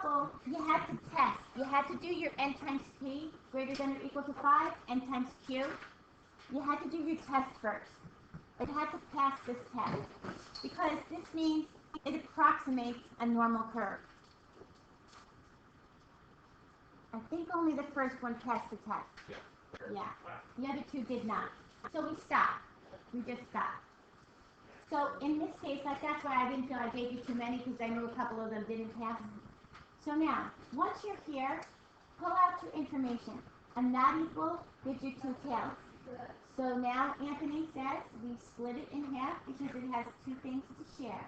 example, you had to test. You had to do your n times p greater than or equal to 5, n times q. You had to do your test first. You had to pass this test because this means it approximates a normal curve. I think only the first one passed the test. Yeah. The other two did not. So we stopped. We just stopped. So in this case, like that's why I didn't feel I gave you too many because I knew a couple of them didn't pass. So now, once you're here, pull out your information. A not equal gives you two tails. So now Anthony says we split it in half because it has two things to share.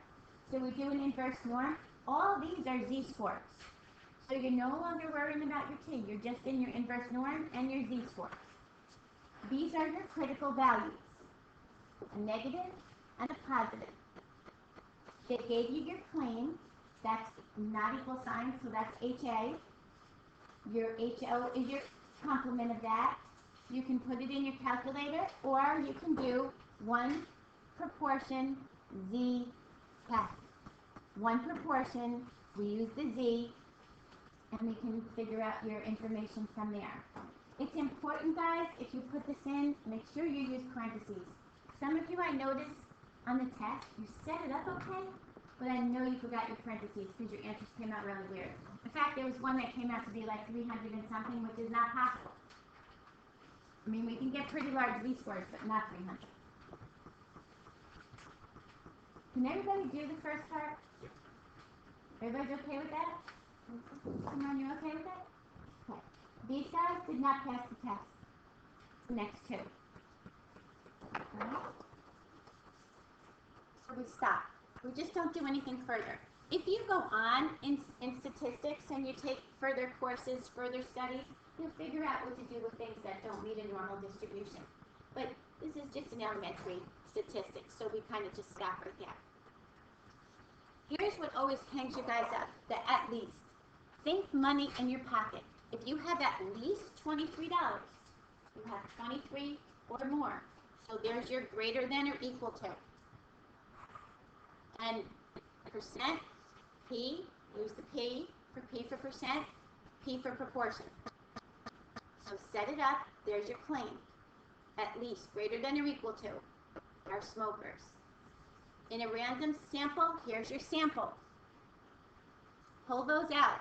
So we do an inverse norm. All these are z-scores. So you're no longer worrying about your t. You're just in your inverse norm and your z-scores. These are your critical values. A negative and a positive. They gave you your claim. That's not equal sign, so that's HA. Your HO is your complement of that. You can put it in your calculator, or you can do 1 proportion Z test. 1 proportion, we use the Z, and we can figure out your information from there. It's important, guys, if you put this in, make sure you use parentheses. Some of you, I noticed on the test, you set it up okay, but I know you forgot your parentheses because your answers came out really weird. In fact, there was one that came out to be like 300 and something, which is not possible. I mean, we can get pretty large z-scores, but not 300. Can everybody do the first part? Everybody's okay with that? Simone, you okay with that? Okay. These guys did not pass the test. The next two. Right? So we stop. We just don't do anything further. If you go on in statistics and you take further courses, further studies, you'll figure out what to do with things that don't meet a normal distribution. But this is just an elementary statistics, so we kind of just stop right there. Here's what always hangs you guys up, the at least. Think money in your pocket. If you have at least $23, you have 23 or more. So there's your greater than or equal to. And percent, P, use the P for percent, P for proportion. So set it up, there's your claim. At least, greater than or equal to, are smokers. In a random sample, here's your sample. Pull those out.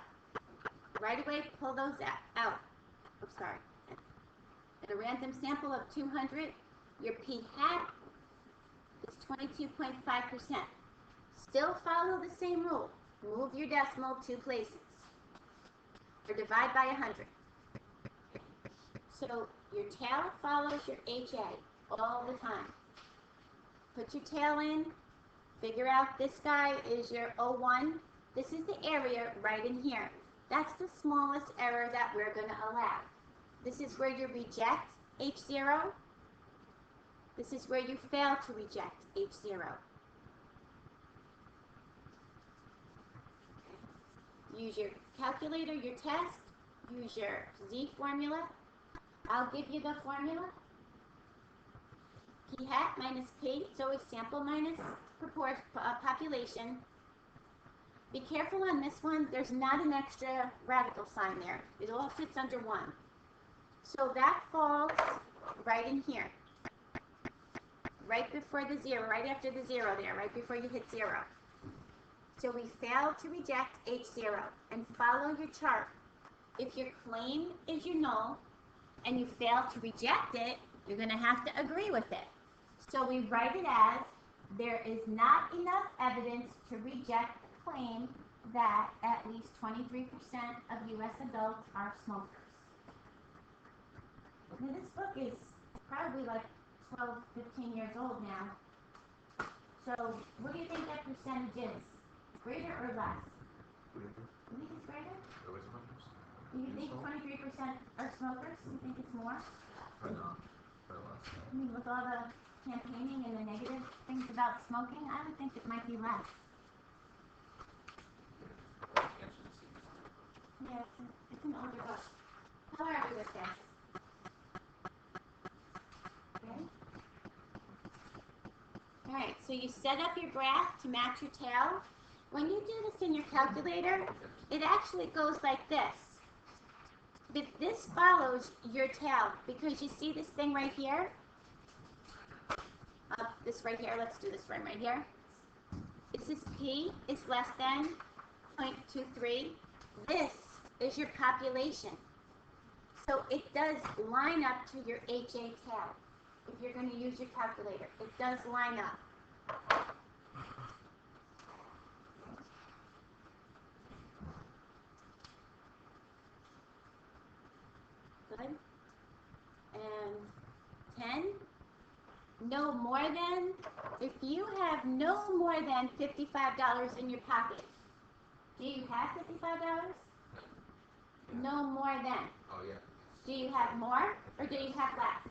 Right away, pull those out. Oops, sorry. In a random sample of 200, your P hat is 22.5%. Still follow the same rule. Move your decimal 2 places. Or divide by 100. So your tail follows your HA all the time. Put your tail in. Figure out this guy is your O1. This is the area right in here. That's the smallest error that we're going to allow. This is where you reject H0. This is where you fail to reject H0. Use your calculator, your test. Use your Z formula. I'll give you the formula. P hat minus P, it's always sample minus population. Be careful on this one, there's not an extra radical sign there. It all fits under 1. So that falls right in here. Right before the 0, right after the 0 there, right before you hit 0. So we fail to reject H0 and follow your chart. If your claim is your null and you fail to reject it, you're going to have to agree with it. So we write it as there is not enough evidence to reject the claim that at least 23% of U.S. adults are smokers. Now this book is probably like 12, 15 years old now. So what do you think that percentage is? Greater or less? Greater. You think it's greater? Always 100%. Do you think 23% are smokers? Do you think it's more? Probably not. Probably less. I mean, with all the campaigning and the negative things about smoking, I would think it might be less. Yeah, it's an older book. How are we with this? Okay. Alright, so you set up your graph to match your tail. When you do this in your calculator, it actually goes like this. This follows your tail because you see this thing right here? This right here, let's do this one right here. Is this P is less than 0.23? This is your population. So it does line up to your HA tail. If you're going to use your calculator, it does line up. Good. And 10. No more than, if you have no more than $55 in your pocket, do you have $55? No more than. Oh, yeah. Do you have more or do you have less?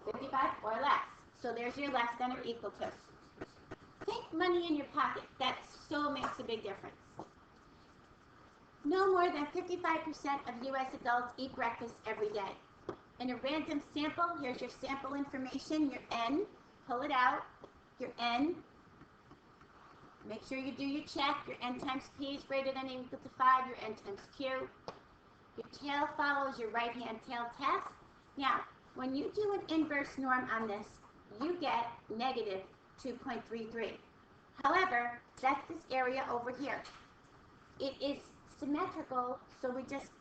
55 or less. So there's your less than or equal to. Think money in your pocket. That so makes a big difference. No more than 55% of U.S. adults eat breakfast every day. In a random sample, here's your sample information, your N. Pull it out, your N. Make sure you do your check. Your N times P is greater than or equal to 5. Your N times Q. Your tail follows your right-hand tail test. Now, when you do an inverse norm on this, you get negative 2.33. However, that's this area over here. It is symmetrical, so we just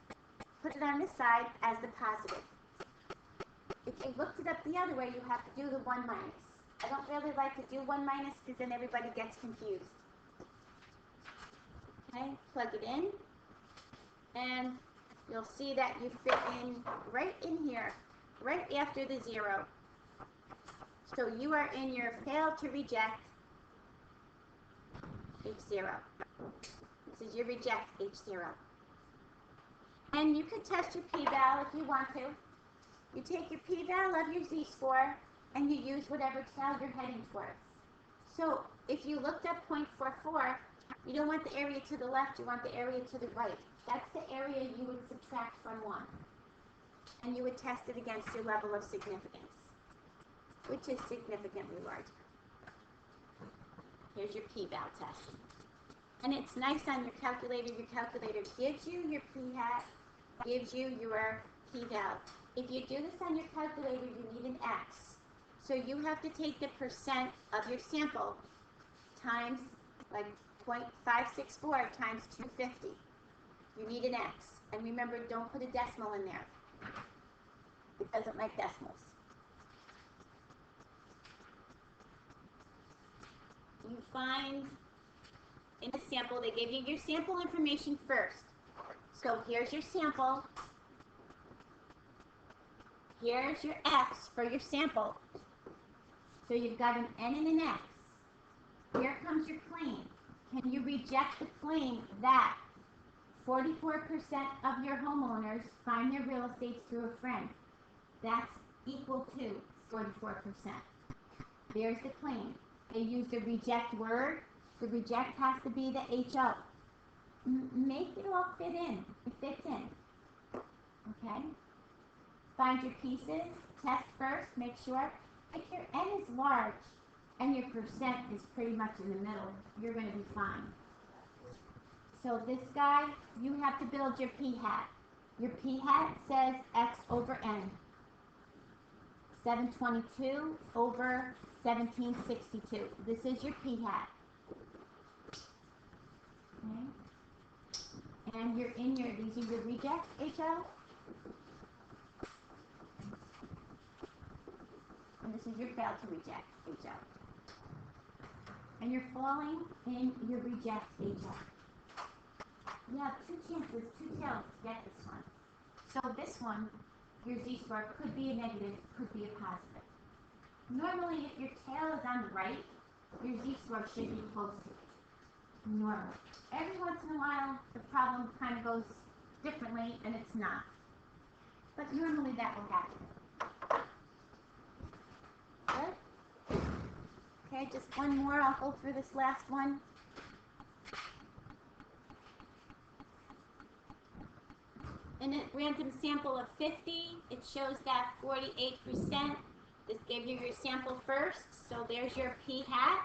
put it on this side as the positive. If you looked it up the other way, you have to do the 1 minus. I don't really like to do 1 minus because then everybody gets confused. Okay, plug it in, and you'll see that you fit in right in here, right after the 0. So you are in your fail to reject H0. This is your reject H0. And you can test your p-val if you want to. You take your p-val of your z-score and you use whatever tail you're heading towards. So if you looked up 0.44, you don't want the area to the left, you want the area to the right. That's the area you would subtract from 1. And you would test it against your level of significance, which is significantly larger. Here's your p-val test. And it's nice on your calculator. Your calculator gives you your p-hat, gives you your p-val. If you do this on your calculator, you need an x. So you have to take the percent of your sample times like 0.564 times 250. You need an x. And remember, don't put a decimal in there. It doesn't like decimals. You find in a sample, they give you your sample information first. So here's your sample. Here's your x for your sample. So you've got an N and an X. Here comes your claim. Can you reject the claim that 44% of your homeowners find their real estate through a friend? That's equal to 44%. There's the claim. They use the reject word. The reject has to be the HO. Make it all fit in. It fits in. Okay? Find your pieces. Test first. Make sure. If your N is large and your percent is pretty much in the middle, you're going to be fine. So this guy, you have to build your p-hat. Your p-hat says x over n. 722 over 1762. This is your p-hat. Okay. And you're in your, these are your rejects, HO. And this is your fail to reject, HO. And you're falling in your reject, HO. You have 2 chances, 2 tails to get this one. So this one, your z-score could be a negative, could be a positive. Normally, if your tail is on the right, your z-score should be close to it. Normally. Every once in a while, the problem kind of goes differently, and it's not. But normally that will happen. Good? Okay, just one more. I'll go through this last one. In a random sample of 50, it shows that 48%. This gave you your sample first, so there's your p-hat.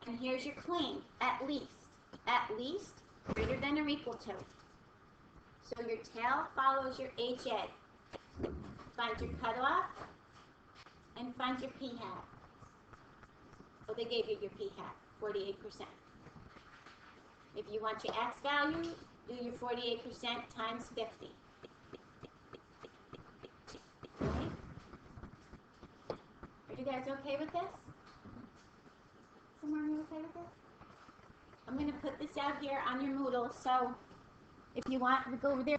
And here's your clean, at least, greater than or equal to. So your tail follows your HA. Find your cutoff and find your P hat. So they gave you your P hat, 48%. If you want your X value, do your 48% times 50. Okay? Are you guys okay with this? Someone, are you okay with this? I'm going to put this out here on your Moodle, so if you want to go over there.